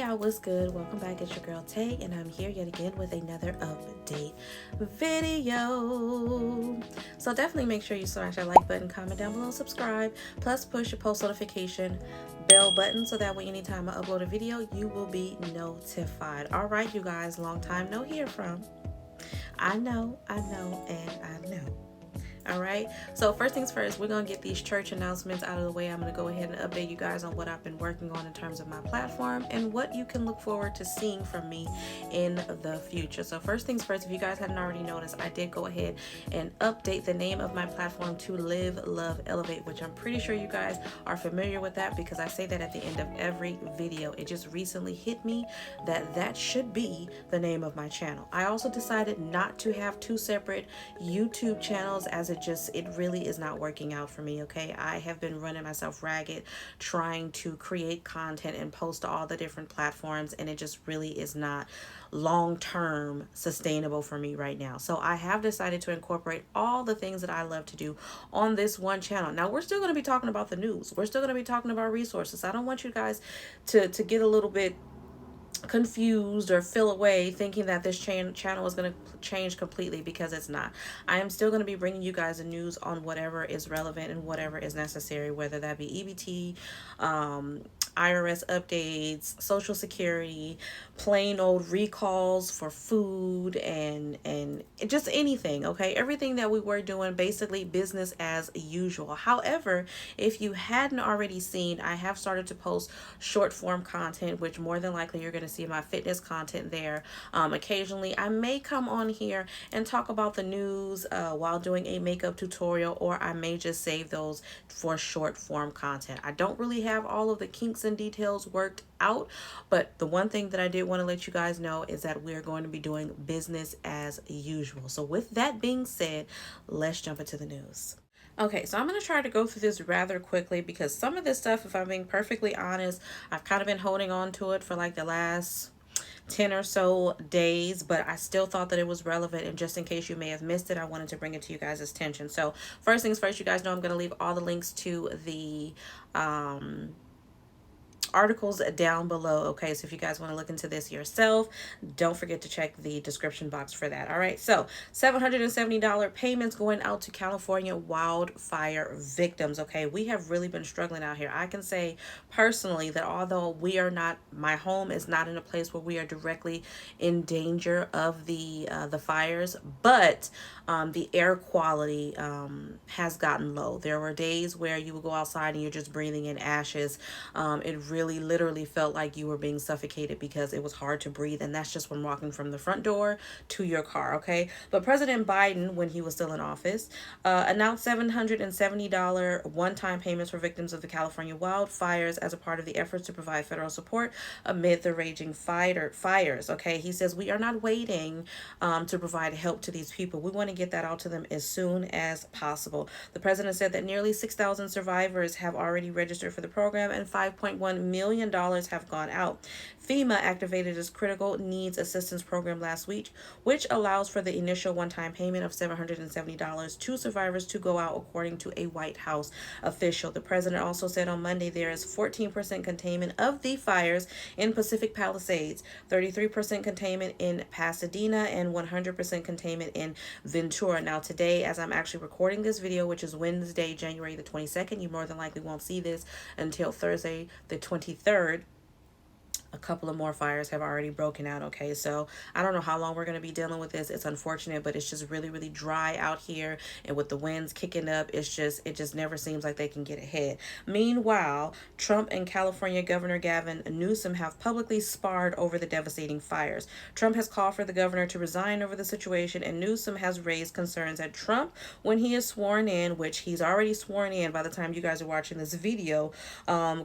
y'all, what's good? Welcome back. It's your girl Tay, and I'm here yet again with another update video. So definitely make sure you smash that like button, comment down below, subscribe, plus push your post notification bell button so that way anytime I upload a video, you will be notified. All right, you guys, long time no hear from. I know, and I know. All right, so first things first, we're gonna get these church announcements out of the way. I'm gonna go ahead and update you guys on what I've been working on in terms of my platform and what you can look forward to seeing from me in the future. So first things first, if you guys hadn't already noticed, I did go ahead and update the name of my platform to Live, Love, Elevate, which I'm pretty sure you guys are familiar with that because I say that at the end of every video. It just recently hit me that that should be the name of my channel. I also decided not to have two separate YouTube channels as it really is not working out for me. Okay, I have been running myself ragged trying to create content and post to all the different platforms, and it just really is not long-term sustainable for me right now. So I have decided to incorporate all the things that I love to do on this one channel. Now we're still going to be talking about the news, we're still going to be talking about resources. I don't want you guys to get a little bit confused or feel away thinking that this channel is going to change completely, because it's not. I am still going to be bringing you guys the news on whatever is relevant and whatever is necessary, whether that be EBT, IRS updates, Social Security, plain old recalls for food, and just anything. Okay, everything that we were doing, basically business as usual. However, if you hadn't already seen, I have started to post short form content, which more than likely you're going to see my fitness content there. Occasionally I may come on here and talk about the news while doing a makeup tutorial, or I may just save those for short form content. I don't really have all of the kinks and details worked out, but the one thing that I did want to let you guys know is that we're going to be doing business as usual. So with that being said, let's jump into the news. Okay, so I'm going to try to go through this rather quickly because some of this stuff, if I'm being perfectly honest, I've kind of been holding on to it for like the last 10 or so days, but I still thought that it was relevant, and just in case you may have missed it, I wanted to bring it to you guys' attention. So first things first, you guys know I'm going to leave all the links to the articles down below. Okay, so if you guys want to look into this yourself, don't forget to check the description box for that. All right, so $770 payments going out to California wildfire victims. Okay, we have really been struggling out here. I can say personally that although we are not, my home is not in a place where we are directly in danger of the fires, but the air quality has gotten low. There were days where you would go outside and you're just breathing in ashes. It really literally felt like you were being suffocated because it was hard to breathe, and that's just when walking from the front door to your car. Okay, but President Biden, when he was still in office, announced $770 one-time payments for victims of the California wildfires as a part of the efforts to provide federal support amid the raging fires. Okay, he says we are not waiting to provide help to these people. We want to get that out to them as soon as possible. The president said that nearly 6,000 survivors have already registered for the program, and $5.1 million have gone out. FEMA activated its critical needs assistance program last week, which allows for the initial one-time payment of $770 to survivors to go out, according to a White House official. The president also said on Monday there is 14% containment of the fires in Pacific Palisades, 33% containment in Pasadena, and 100% containment in Ventura. Now today, as I'm actually recording this video, which is Wednesday, January the 22nd, you more than likely won't see this until Thursday the 23rd. A couple of more fires have already broken out. Okay, so I don't know how long we're going to be dealing with this. It's unfortunate, but it's just really, really dry out here, and with the winds kicking up, it just never seems like they can get ahead. Meanwhile, Trump and California Governor Gavin Newsom have publicly sparred over the devastating fires. Trump has called for the governor to resign over the situation, and Newsom has raised concerns that Trump, when he is sworn in, which he's already sworn in by the time you guys are watching this video,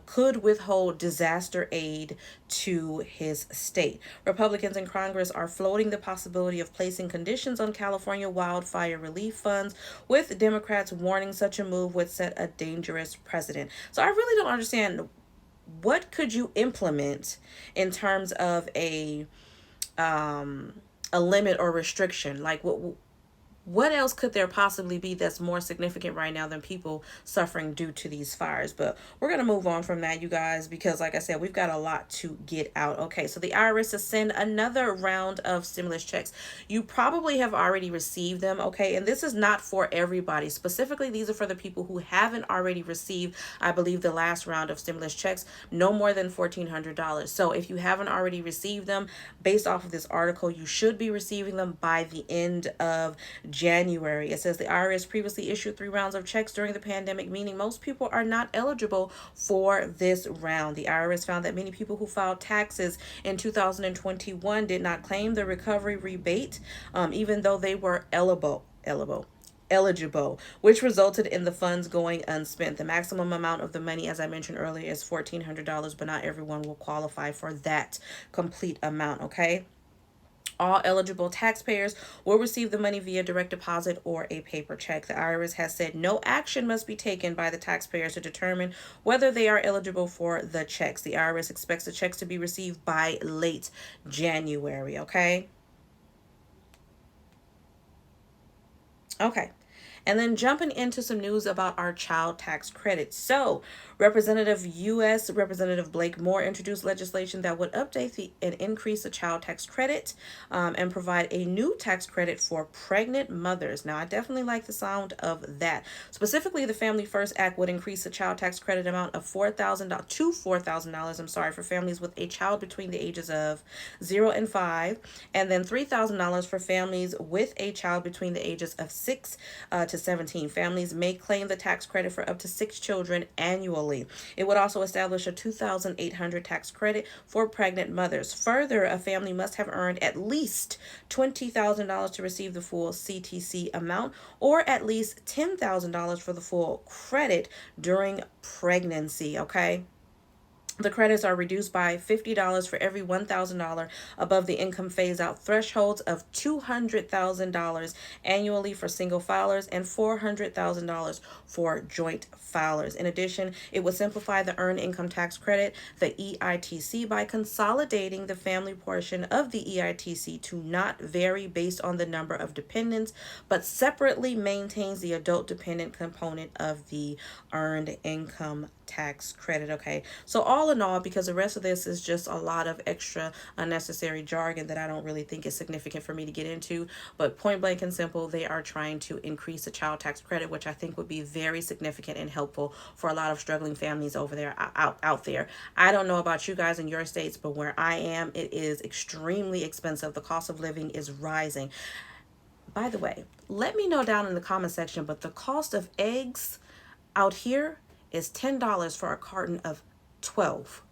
could withhold disaster aid to his state. Republicans in Congress are floating the possibility of placing conditions on California wildfire relief funds, with Democrats warning such a move would set a dangerous precedent. So I really don't understand, what could you implement in terms of a limit or restriction? Like, what else could there possibly be that's more significant right now than people suffering due to these fires? But we're going to move on from that, you guys, because like I said, we've got a lot to get out. Okay, so the IRS has sent another round of stimulus checks. You probably have already received them, okay? And this is not for everybody. Specifically, these are for the people who haven't already received, I believe, the last round of stimulus checks, no more than $1,400. So if you haven't already received them, based off of this article, you should be receiving them by the end of January. It says the IRS previously issued 3 rounds of checks during the pandemic, meaning most people are not eligible for this round. The IRS found that many people who filed taxes in 2021 did not claim the recovery rebate, even though they were eligible, which resulted in the funds going unspent. The maximum amount of the money, as I mentioned earlier, is $1,400, but not everyone will qualify for that complete amount, okay? All eligible taxpayers will receive the money via direct deposit or a paper check. The IRS has said no action must be taken by the taxpayers to determine whether they are eligible for the checks. The IRS expects the checks to be received by late January, okay? Okay. And then jumping into some news about our child tax credit. So, U.S. Representative Blake Moore introduced legislation that would update and increase the child tax credit and provide a new tax credit for pregnant mothers. Now, I definitely like the sound of that. Specifically, the Family First Act would increase the child tax credit amount of $4,000 to $4,000, for families with a child between the ages of 0 and 5, and then $3,000 for families with a child between the ages of 6 to 17. Families may claim the tax credit for up to 6 children annually. It would also establish a $2,800 tax credit for pregnant mothers. Further, a family must have earned at least $20,000 to receive the full CTC amount, or at least $10,000 for the full credit during pregnancy, okay? The credits are reduced by $50 for every $1,000 above the income phase-out thresholds of $200,000 annually for single filers and $400,000 for joint filers. In addition, it would simplify the Earned Income Tax Credit, the EITC, by consolidating the family portion of the EITC to not vary based on the number of dependents, but separately maintains the adult dependent component of the Earned Income Tax Credit. Okay, so all in all, because the rest of this is just a lot of extra unnecessary jargon that I don't really think is significant for me to get into, but point blank and simple, they are trying to increase the child tax credit, which I think would be very significant and helpful for a lot of struggling families over there out there. I don't know about you guys in your states, but where I am, it is extremely expensive. The cost of living is rising. By the way, let me know down in the comment section, but the cost of eggs out here is $10 for a carton of 12.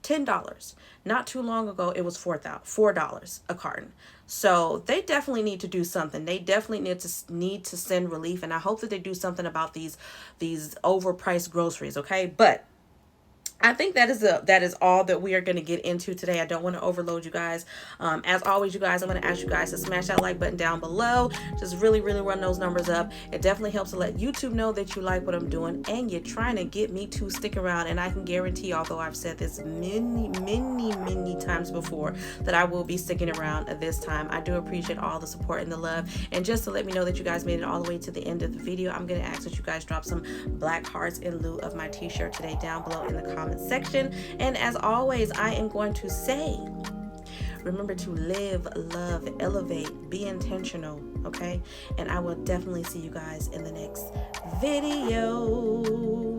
$10. Not too long ago, it was $4 a carton. So they definitely need to do something. They definitely need to send relief, and I hope that they do something about these overpriced groceries. Okay, but I think that is all that we are going to get into today. I don't want to overload you guys. As always, you guys, I'm going to ask you guys to smash that like button down below. Just really run those numbers up. It definitely helps to let YouTube know that you like what I'm doing and you're trying to get me to stick around. And I can guarantee, although I've said this many times before, that I will be sticking around this time. I do appreciate all the support and the love. And just to let me know that you guys made it all the way to the end of the video, I'm going to ask that you guys drop some black hearts in lieu of my t-shirt today down below in the comments section. And as always, I am going to say, remember to live, love, elevate, be intentional, okay? And I will definitely see you guys in the next video.